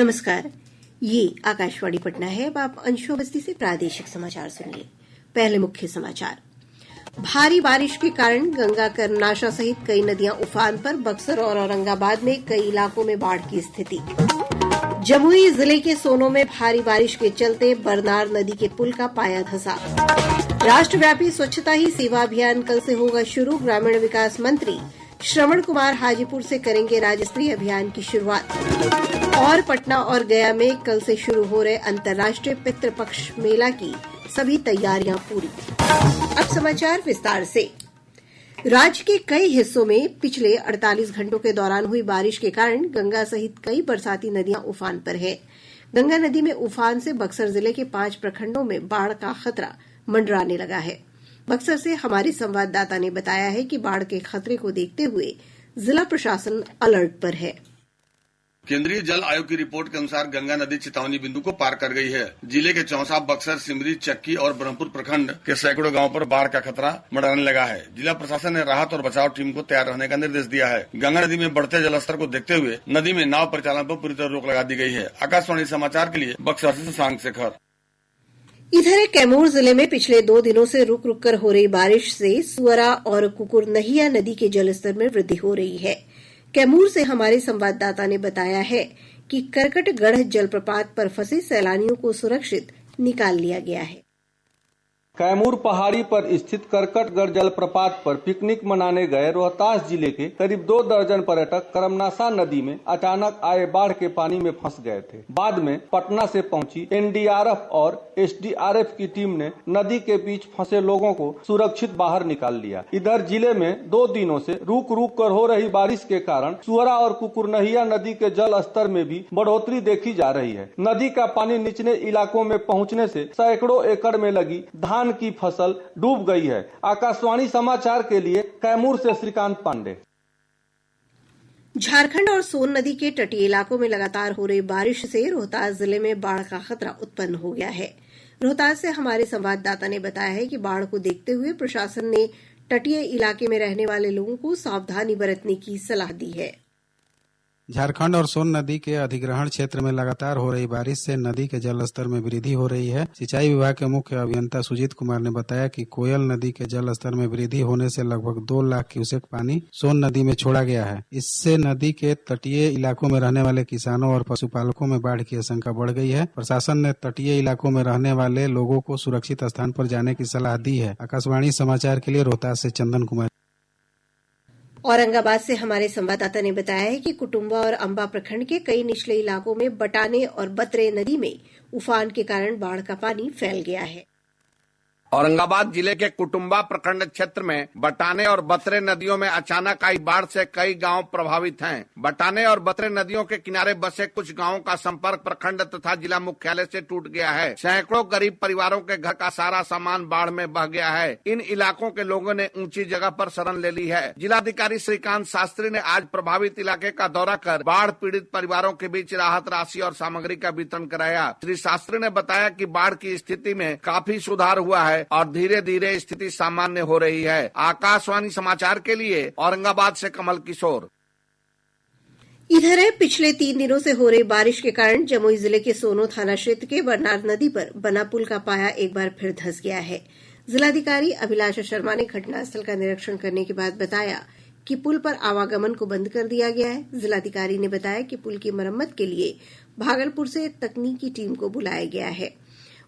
नमस्कार, ये आकाशवाणी पटना है। अब आप अंशु अवस्थी से प्रादेशिक समाचार सुनिए। पहले मुख्य समाचार। भारी बारिश के कारण गंगा कर्मनाशा सहित कई नदियां उफान पर। बक्सर और औरंगाबाद में कई इलाकों में बाढ़ की स्थिति। जमुई जिले के सोनो में भारी बारिश के चलते बरनार नदी के पुल का पाया धंसा। राष्ट्रव्यापी स्वच्छता ही सेवा अभियान कल से होगा शुरू। ग्रामीण विकास मंत्री श्रवण कुमार हाजीपुर से करेंगे राज्य स्तरीय अभियान की शुरुआत। और पटना और गया में कल से शुरू हो रहे अंतर्राष्ट्रीय पितृपक्ष मेला की सभी तैयारियां पूरी। अब समाचार विस्तार से। राज्य के कई हिस्सों में पिछले 48 घंटों के दौरान हुई बारिश के कारण गंगा सहित कई बरसाती नदियां उफान पर है। गंगा नदी में उफान से बक्सर जिले के 5 प्रखंडों में बाढ़ का खतरा मंडराने लगा है। बक्सर से हमारे संवाददाता ने बताया है कि बाढ़ के खतरे को देखते हुए जिला प्रशासन अलर्ट पर है। केंद्रीय जल आयोग की रिपोर्ट के अनुसार गंगा नदी चेतावनी बिंदु को पार कर गई है। जिले के चौसा, बक्सर, सिमरी, चक्की और ब्रह्मपुर प्रखंड के सैकड़ों गांवों पर बाढ़ का खतरा मंडराने लगा है। जिला प्रशासन ने राहत और बचाव टीम को तैयार रहने का निर्देश दिया है। गंगा नदी में बढ़ते जलस्तर को देखते हुए नदी में नाव परिचालन पर पूरी तरह रोक लगा दी गई है। आकाशवाणी समाचार के लिए बक्सर से शशांक शेखर। इधर कैमूर जिले में पिछले 2 दिनों से रुक रुक कर हो रही बारिश से सुअरा और कुकुरनहिया नदी के जलस्तर में वृद्धि हो रही है। कैमूर से हमारे संवाददाता ने बताया है कि करकटगढ़ जलप्रपात पर फंसे सैलानियों को सुरक्षित निकाल लिया गया है। कैमूर पहाड़ी पर स्थित करकटगढ़ जलप्रपात पर पिकनिक मनाने गए रोहतास जिले के करीब 2 दर्जन पर्यटक कर्मनाशा नदी में अचानक आए बाढ़ के पानी में फंस गए थे। बाद में पटना से पहुंची एनडीआरएफ और एसडीआरएफ की टीम ने नदी के बीच फंसे लोगों को सुरक्षित बाहर निकाल लिया। इधर जिले में 2 दिनों से रुक रुक कर हो रही बारिश के कारण सुअरा और कुकुरनहिया नदी के जल स्तर में भी बढ़ोतरी देखी जा रही है। नदी का पानी निचले इलाकों में पहुँचने से सैकड़ों एकड़ में लगी धान की फसल डूब गई है। आकाशवाणी समाचार के लिए कैमूर से श्रीकांत पांडे। झारखंड और सोन नदी के तटीय इलाकों में लगातार हो रही बारिश से रोहतास जिले में बाढ़ का खतरा उत्पन्न हो गया है। रोहतास से हमारे संवाददाता ने बताया है कि बाढ़ को देखते हुए प्रशासन ने तटीय इलाके में रहने वाले लोगों को सावधानी बरतने की सलाह दी है। झारखंड और सोन नदी के अधिग्रहण क्षेत्र में लगातार हो रही बारिश से नदी के जलस्तर में वृद्धि हो रही है। सिंचाई विभाग के मुख्य अभियंता सुजीत कुमार ने बताया कि कोयल नदी के जलस्तर में वृद्धि होने से लगभग 2 लाख क्यूसेक पानी सोन नदी में छोड़ा गया है। इससे नदी के तटीय इलाकों में रहने वाले किसानों और पशुपालकों में बाढ़ की आशंका बढ़ गई है। प्रशासन ने तटीय इलाकों में रहने वाले लोगों को सुरक्षित स्थान पर जाने की सलाह दी है। आकाशवाणी समाचार के लिए रोहतास से चंदन कुमार। औरंगाबाद से हमारे संवाददाता ने बताया है कि कुटुंबा और अंबा प्रखंड के कई निचले इलाकों में बटाने और बतरे नदी में उफान के कारण बाढ़ का पानी फैल गया है। औरंगाबाद जिले के कुटुंबा प्रखंड क्षेत्र में बटाने और बतरे नदियों में अचानक आई बाढ़ से कई गांव प्रभावित हैं। बटाने और बतरे नदियों के किनारे बसे कुछ गांवों का संपर्क प्रखंड तथा जिला मुख्यालय से टूट गया है। सैकड़ों गरीब परिवारों के घर का सारा सामान बाढ़ में बह गया है। इन इलाकों के लोगों ने ऊंची जगह पर शरण ले ली है। जिलाधिकारी श्रीकांत शास्त्री ने आज प्रभावित इलाके का दौरा कर बाढ़ पीड़ित परिवारों के बीच राहत राशि और सामग्री का वितरण कराया। श्री शास्त्री ने बताया कि बाढ़ की स्थिति में काफी सुधार हुआ है और धीरे धीरे स्थिति सामान्य हो रही है। आकाशवाणी समाचार के लिए औरंगाबाद से कमल किशोर। इधर पिछले 3 दिनों से हो रही बारिश के कारण जमुई जिले के सोनो थाना क्षेत्र के बरनार नदी पर बना पुल का पाया एक बार फिर धंस गया है। जिलाधिकारी अभिलाषा शर्मा ने घटनास्थल का निरीक्षण करने के बाद बताया कि पुल पर आवागमन को बंद कर दिया गया है। जिलाधिकारी ने बताया कि पुल की मरम्मत के लिए भागलपुर से तकनीकी टीम को बुलाया गया है।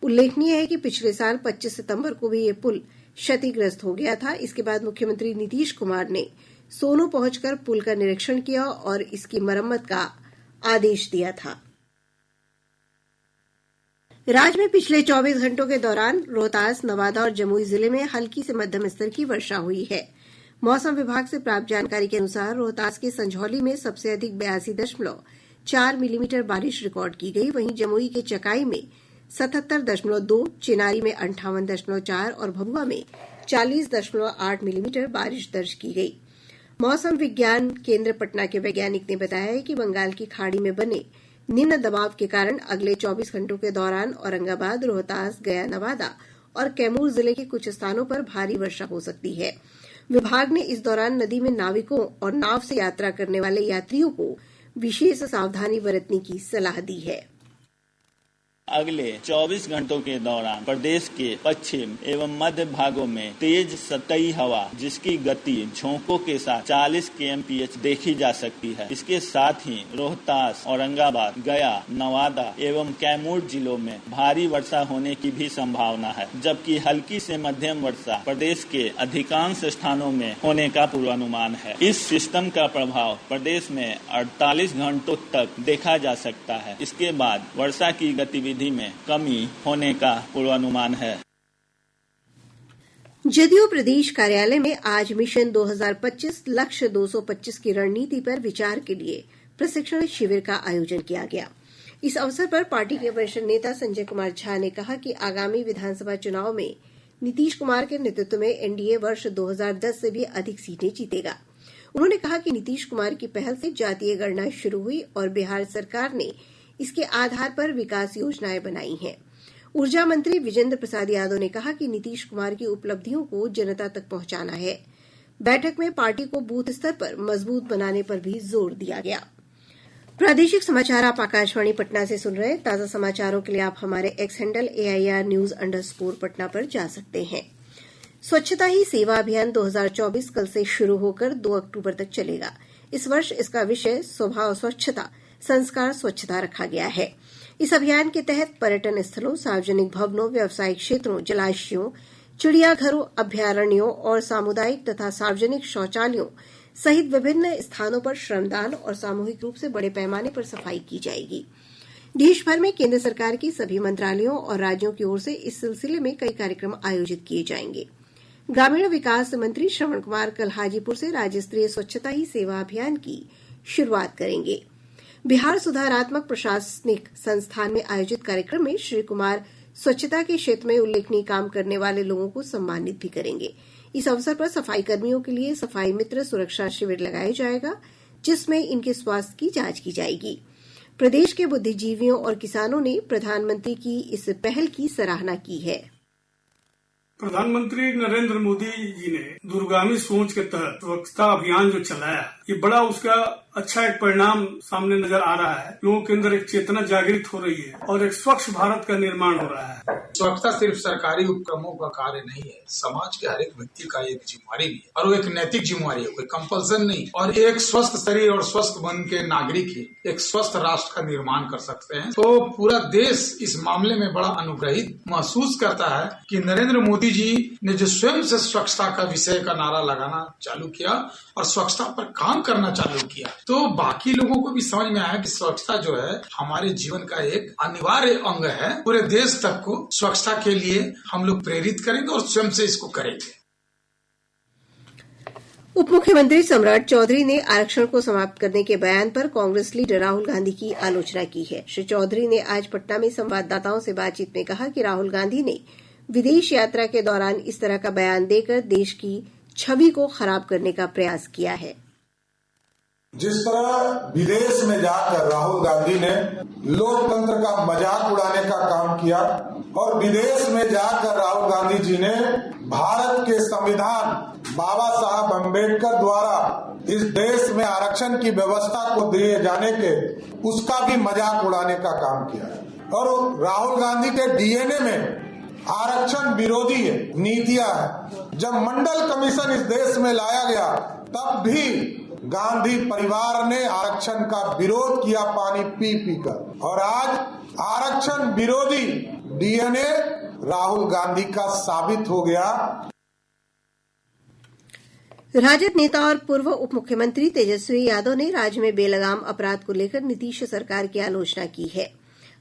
उल्लेखनीय है कि पिछले साल 25 सितंबर को भी ये पुल क्षतिग्रस्त हो गया था। इसके बाद मुख्यमंत्री नीतीश कुमार ने सोनो पहुंचकर पुल का निरीक्षण किया और इसकी मरम्मत का आदेश दिया था। राज्य में पिछले 24 घंटों के दौरान रोहतास, नवादा और जमुई जिले में हल्की से मध्यम स्तर की वर्षा हुई है। मौसम विभाग से प्राप्त जानकारी के अनुसार रोहतास के संझौली में सबसे अधिक 82.4 मिलीमीटर बारिश रिकॉर्ड की गई। वहीं जमुई के चकाई में 77.2, चिनारी में 58.4 और भभुआ में 40.8 मिलीमीटर बारिश दर्ज की गई। मौसम विज्ञान केंद्र पटना के वैज्ञानिक ने बताया है कि बंगाल की खाड़ी में बने निम्न दबाव के कारण अगले 24 घंटों के दौरान औरंगाबाद, रोहतास, गया, नवादा और कैमूर जिले के कुछ स्थानों पर भारी वर्षा हो सकती है। विभाग ने इस दौरान नदी में नाविकों और नाव से यात्रा करने वाले यात्रियों को विशेष सावधानी बरतने की सलाह दी है। अगले 24 घंटों के दौरान प्रदेश के पश्चिम एवं मध्य भागों में तेज सतही हवा जिसकी गति झोंकों के साथ 40 kmph देखी जा सकती है। इसके साथ ही रोहतास, औरंगाबाद, गया, नवादा एवं कैमूर जिलों में भारी वर्षा होने की भी संभावना है, जबकि हल्की से मध्यम वर्षा प्रदेश के अधिकांश स्थानों में होने का पूर्वानुमान है। इस सिस्टम का प्रभाव प्रदेश में 48 घंटों तक देखा जा सकता है। इसके बाद वर्षा की गतिविधि में कमी होने का पूर्वानुमान है। जदयू प्रदेश कार्यालय में आज मिशन 2025 लक्ष्य 225 की रणनीति पर विचार के लिए प्रशिक्षण शिविर का आयोजन किया गया। इस अवसर पर पार्टी के वरिष्ठ नेता संजय कुमार झा ने कहा कि आगामी विधानसभा चुनाव में नीतीश कुमार के नेतृत्व में एनडीए वर्ष 2010 से भी अधिक सीटें जीतेगा। उन्होंने कहा कि नीतीश कुमार की पहल से जातीय गणना शुरू हुई और बिहार सरकार ने इसके आधार पर विकास योजनाएं बनाई हैं। ऊर्जा मंत्री विजेंद्र प्रसाद यादव ने कहा कि नीतीश कुमार की उपलब्धियों को जनता तक पहुंचाना है। बैठक में पार्टी को बूथ स्तर पर मजबूत बनाने पर भी जोर दिया गया। प्रादेशिक समाचार आप आकाशवाणी पटना से सुन रहे हैं। ताजा समाचारों के लिए आप हमारे एक्स हैंडल AIR News _ पर जा सकते हैं। स्वच्छता ही सेवा अभियान 2024 कल से शुरू होकर 2 अक्टूबर तक चलेगा। इस वर्ष इसका विषय स्वभाव स्वच्छता, संस्कार स्वच्छता रखा गया है। इस अभियान के तहत पर्यटन स्थलों, सार्वजनिक भवनों, व्यावसायिक क्षेत्रों, जलाशयों, चिड़ियाघरों, अभ्यारण्यों और सामुदायिक तथा सार्वजनिक शौचालयों सहित विभिन्न स्थानों पर श्रमदान और सामूहिक रूप से बड़े पैमाने पर सफाई की जाएगी। देश भर में केंद्र सरकार की सभी मंत्रालयों और राज्यों की ओर से इस सिलसिले में कई कार्यक्रम आयोजित किए जाएंगे। ग्रामीण विकास मंत्री श्रवण कुमार कल हाजीपुर से राज्य स्तरीय स्वच्छता ही सेवा अभियान की शुरूआत करेंगे। बिहार सुधारात्मक प्रशासनिक संस्थान में आयोजित कार्यक्रम में श्री कुमार स्वच्छता के क्षेत्र में उल्लेखनीय काम करने वाले लोगों को सम्मानित भी करेंगे। इस अवसर पर सफाई कर्मियों के लिए सफाई मित्र सुरक्षा शिविर लगाया जाएगा, जिसमें इनके स्वास्थ्य की जांच की जाएगी। प्रदेश के बुद्धिजीवियों और किसानों ने प्रधानमंत्री की इस पहल की सराहना की है। प्रधानमंत्री नरेंद्र मोदी जी ने दूरगामी सोच के तहत स्वच्छता अभियान जो चलाया, ये बड़ा उसका अच्छा एक परिणाम सामने नजर आ रहा है। लोगों के अंदर एक चेतना जागृत हो रही है और एक स्वच्छ भारत का निर्माण हो रहा है। स्वच्छता सिर्फ सरकारी उपक्रमों का कार्य नहीं है, समाज के हर एक व्यक्ति का एक जिम्मेवारी भी है और वो एक नैतिक जिम्मेवारी है, कोई कंपल्सन नहीं। और एक स्वस्थ शरीर और स्वस्थ मन के नागरिक ही एक स्वस्थ राष्ट्र का निर्माण कर सकते हैं। तो पूरा देश इस मामले में बड़ा अनुग्रहित महसूस करता है कि नरेंद्र मोदी जी ने जो स्वयं से स्वच्छता का विषय का नारा लगाना चालू किया और स्वच्छता पर काम करना चालू किया, तो बाकी लोगों को भी समझ में आया कि स्वच्छता जो है हमारे जीवन का एक अनिवार्य अंग है। पूरे देश तक को स्वच्छता के लिए हम लोग प्रेरित करेंगे और स्वयं से इसको करेंगे। उप मुख्यमंत्री सम्राट चौधरी ने आरक्षण को समाप्त करने के बयान पर कांग्रेस लीडर राहुल गांधी की आलोचना की है। श्री चौधरी ने आज पटना में संवाददाताओं से बातचीत में कहा कि राहुल गांधी ने विदेश यात्रा के दौरान इस तरह का बयान देकर देश की छवि को खराब करने का प्रयास किया है। जिस तरह विदेश में जाकर राहुल गांधी ने लोकतंत्र का मजाक उड़ाने का काम किया और विदेश में जाकर राहुल गांधी जी ने भारत के संविधान बाबा साहब अम्बेडकर द्वारा इस देश में आरक्षण की व्यवस्था को दिए जाने के उसका भी मजाक उड़ाने का काम किया। और राहुल गांधी के डीएनए में आरक्षण विरोधी नीतियां हैं। जब मंडल कमीशन इस देश में लाया गया तब भी गांधी परिवार ने आरक्षण का विरोध किया पानी पी पी कर, और आज आरक्षण विरोधी डीएनए राहुल गांधी का साबित हो गया। राजद नेता और पूर्व उप मुख्यमंत्री तेजस्वी यादव ने राज्य में बेलगाम अपराध को लेकर नीतीश सरकार की आलोचना की है।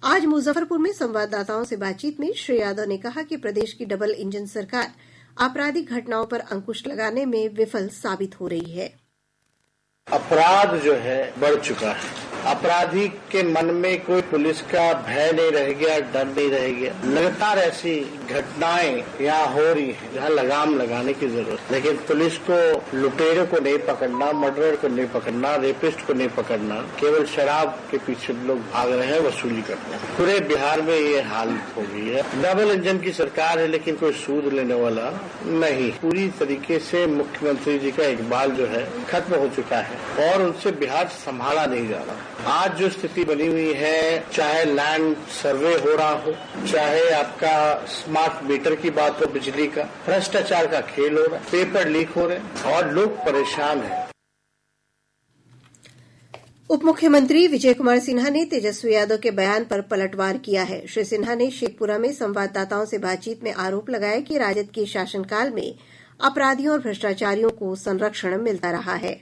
आज मुजफ्फरपुर में संवाददाताओं से बातचीत में श्री यादव ने कहा कि प्रदेश की डबल इंजन सरकार आपराधिक घटनाओं पर अंकुश लगाने में विफल साबित हो रही है। अपराध जो है बढ़ चुका है। अपराधी के मन में कोई पुलिस का भय नहीं रह गया, डर नहीं रह गया। लगातार ऐसी घटनाएं यहाँ हो रही हैं जहाँ लगाम लगाने की जरूरत। लेकिन पुलिस को लुटेरे को नहीं पकड़ना, मर्डरर को नहीं पकड़ना, रेपिस्ट को नहीं पकड़ना, केवल शराब के पीछे लोग भाग रहे हैं, वसूली करते हैं। पूरे बिहार में ये हालत हो गई है। डबल इंजन की सरकार है लेकिन कोई सूद लेने वाला नहीं। पूरी तरीके से मुख्यमंत्री जी का इकबाल जो है खत्म हो चुका है और उनसे बिहार संभाला नहीं जा रहा। आज जो स्थिति बनी हुई है, चाहे लैंड सर्वे हो रहा हो, चाहे आपका स्मार्ट मीटर की बात हो, बिजली का, भ्रष्टाचार का खेल हो रहा है, पेपर लीक हो रहे हैं और लोग परेशान हैं। उप मुख्यमंत्री विजय कुमार सिन्हा ने तेजस्वी यादव के बयान पर पलटवार किया है। श्री सिन्हा ने शेखपुरा में संवाददाताओं से बातचीत में आरोप लगाया कि राजद के शासनकाल में अपराधियों और भ्रष्टाचारियों को संरक्षण मिलता रहा है।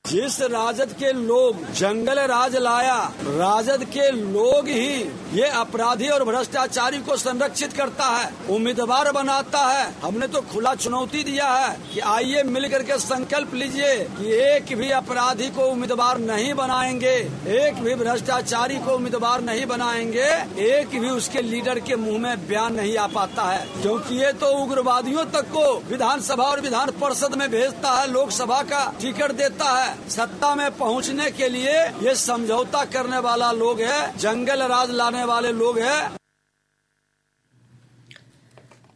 जिस राजद के लोग जंगल राज लाया, राजद के लोग ही ये अपराधी और भ्रष्टाचारी को संरक्षित करता है, उम्मीदवार बनाता है। हमने तो खुला चुनौती दिया है कि आइए मिलकर के संकल्प लीजिए कि एक भी अपराधी को उम्मीदवार नहीं बनाएंगे, एक भी भ्रष्टाचारी को उम्मीदवार नहीं बनाएंगे, एक भी उसके लीडर के मुंह में बयान नहीं आ पाता है, क्योंकि ये तो उग्रवादियों तक को विधानसभा और विधान परिषद में भेजता है, लोकसभा का टिकट देता है। सत्ता में पहुंचने के लिए ये समझौता करने वाला लोग है, जंगल राज लाने वाले लोग है।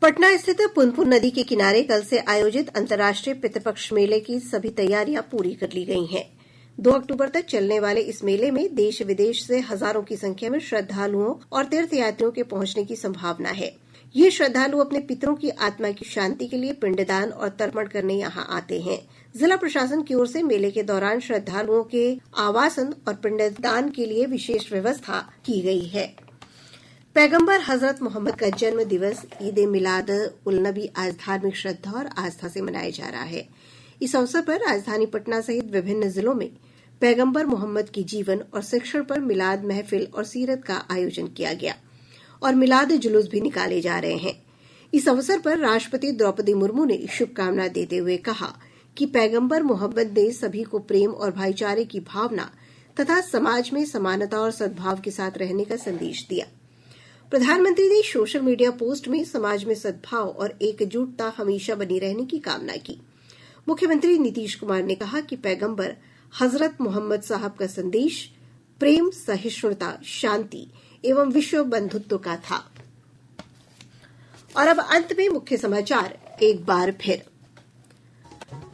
पटना स्थित पुनपुन नदी के किनारे कल से आयोजित अंतर्राष्ट्रीय पितृपक्ष मेले की सभी तैयारियां पूरी कर ली गई हैं। 2 अक्टूबर तक चलने वाले इस मेले में देश विदेश से हजारों की संख्या में श्रद्धालुओं और तीर्थयात्रियों के पहुंचने की संभावना है। ये श्रद्धालु अपने पितरों की आत्मा की शांति के लिए पिंडदान और तर्पण करने यहां आते हैं। जिला प्रशासन की ओर से मेले के दौरान श्रद्धालुओं के आवासन और पिंडदान के लिए विशेष व्यवस्था की गई है। पैगंबर हजरत मोहम्मद का जन्म दिवस ईद मिलाद उल नबी आज धार्मिक श्रद्धा और आस्था से मनाया जा रहा है। इस अवसर पर राजधानी पटना सहित विभिन्न जिलों में पैगंबर मोहम्मद की जीवन और शिक्षण पर मिलाद महफिल और सीरत का आयोजन किया गया और मिलाद जुलूस भी निकाले जा रहे हैं। इस अवसर पर राष्ट्रपति द्रौपदी मुर्मू ने शुभकामना देते हुए कहा कि पैगंबर मोहम्मद ने सभी को प्रेम और भाईचारे की भावना तथा समाज में समानता और सद्भाव के साथ रहने का संदेश दिया। प्रधानमंत्री ने सोशल मीडिया पोस्ट में समाज में सद्भाव और एकजुटता हमेशा बनी रहने की कामना की। मुख्यमंत्री नीतीश कुमार ने कहा कि पैगंबर हजरत मोहम्मद साहब का संदेश प्रेम, सहिष्णुता, शांति एवं विश्व बंधुत्व का था। और अब अंत में मुख्य समाचार एक बार फिर।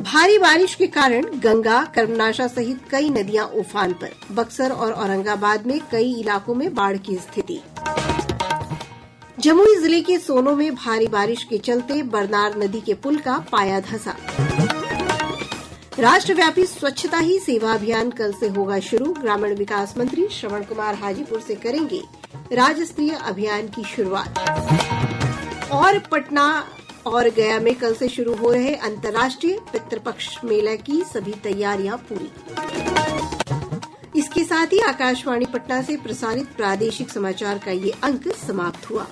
भारी बारिश के कारण गंगा, कर्मनाशा सहित कई नदियां उफान पर। बक्सर और औरंगाबाद में कई इलाकों में बाढ़ की स्थिति। जमुई जिले के सोनो में भारी बारिश के चलते बरनार नदी के पुल का पाया धंसा। राष्ट्रव्यापी स्वच्छता ही सेवा अभियान कल से होगा शुरू। ग्रामीण विकास मंत्री श्रवण कुमार हाजीपुर से करेंगे राज्य स्तरीय अभियान की शुरुआत। और पटना और गया में कल से शुरू हो रहे अंतर्राष्ट्रीय पितृपक्ष मेला की सभी तैयारियां पूरी। इसके साथ ही आकाशवाणी पटना से प्रसारित प्रादेशिक समाचार का ये अंक समाप्त हुआ।